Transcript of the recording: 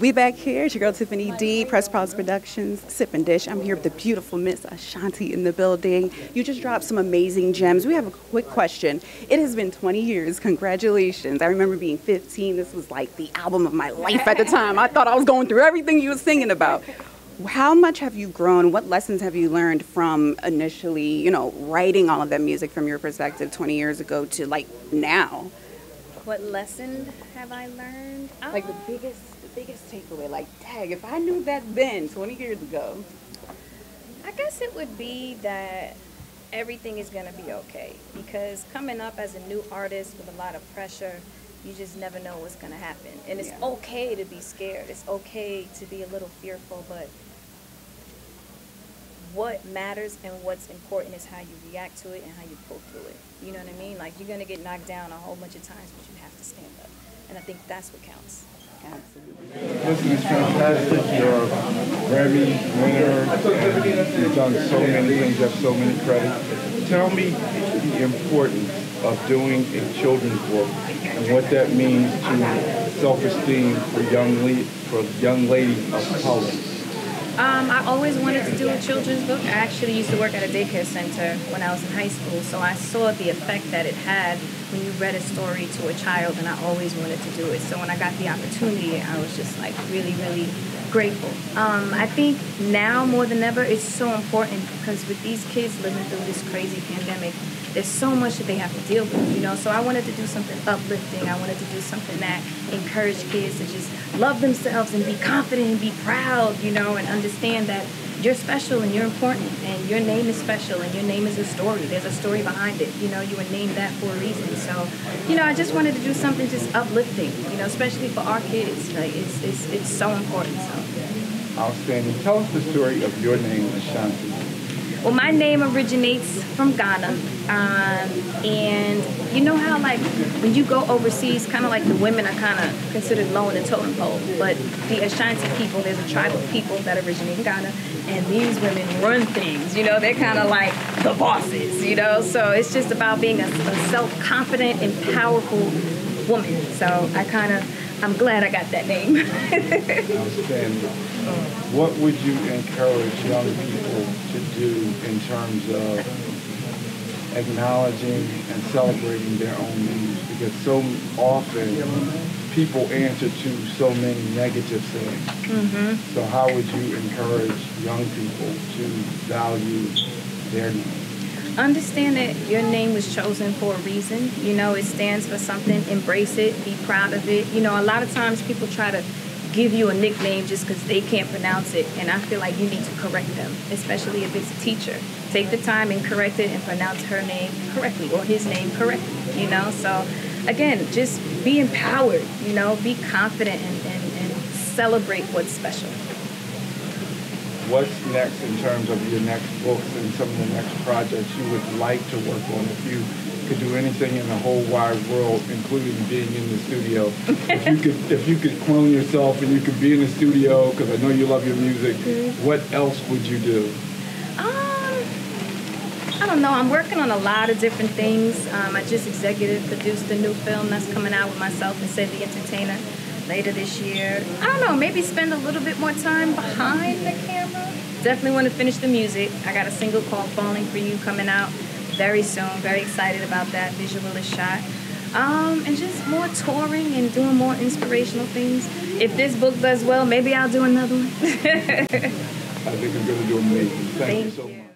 We back here. It's your girl Tiffani D, Press Pause Productions, Sip and Dish. I'm here with the beautiful Miss Ashanti in the building. You just dropped some amazing gems. We have a quick question. It has been 20 years. Congratulations. I remember being 15. This was like the album of my life at the time. I thought I was going through everything you were singing about. How much have you grown? What lessons have you learned from initially, writing all of that music from your perspective 20 years ago to like now? What lesson have I learned? Like the biggest takeaway, like, dang, if I knew that then, 20 years ago. I guess it would be that everything is going to be okay. Because coming up as a new artist with a lot of pressure, you just never know what's going to happen. And it's okay to be scared. It's okay to be a little fearful, but what matters and what's important is how you react to it and how you pull through it. You know what I mean? Like, you're going to get knocked down a whole bunch of times, but you have to stand up. And I think that's what counts. Absolutely. Listen, it's fantastic. You're a Grammy winner. You've done so many things. You have so many credits. Tell me the importance of doing a children's book and what that means to self-esteem for young ladies of color. I always wanted to do a children's book. I actually used to work at a daycare center when I was in high school, so I saw the effect that it had when you read a story to a child, and I always wanted to do it. So when I got the opportunity, I was just like really, really grateful. I think now more than ever, it's so important because with these kids living through this crazy pandemic, there's so much that they have to deal with, So I wanted to do something uplifting. I wanted to do something that encouraged kids to just love themselves and be confident and be proud, and understand that you're special and you're important and your name is special and your name is a story. There's a story behind it. You were named that for a reason. So, I just wanted to do something just uplifting, especially for our kids. Like, it's so important. So. Outstanding. Tell us the story of your name, Ashanti. Well, my name originates from Ghana, and you know how, like, when you go overseas, kind of like the women are kind of considered low in the totem pole, but the Ashanti people, there's a tribe of people that originate in Ghana, and these women run things, they're kind of like the bosses, so it's just about being a self-confident and powerful woman, so I'm glad I got that name. Outstanding. What would you encourage young people to do in terms of acknowledging and celebrating their own names? Because so often people answer to so many negative things. Mm-hmm. So how would you encourage young people to value their names? Understand that your name was chosen for a reason. It stands for something. Embrace it. Be proud of it. A lot of times people try to give you a nickname just because they can't pronounce it. And I feel like you need to correct them, especially if it's a teacher. Take the time and correct it and pronounce her name correctly or his name correctly, So, again, just be empowered, be confident and celebrate what's special. What's next in terms of your next books and some of the next projects you would like to work on? If you could do anything in the whole wide world, including being in the studio, if you could clone yourself and you could be in the studio, because I know you love your music, what else would you do? I don't know. I'm working on a lot of different things. I just executive produced a new film that's coming out with myself and Said the Entertainer later this year. I don't know, maybe spend a little bit more time behind the camera. Definitely want to finish the music. I got a single called Falling For You coming out very soon. Very excited about that. Visual is shot. And just more touring and doing more inspirational things. If this book does well, maybe I'll do another one. I think it's going to do amazing. Thank you so much.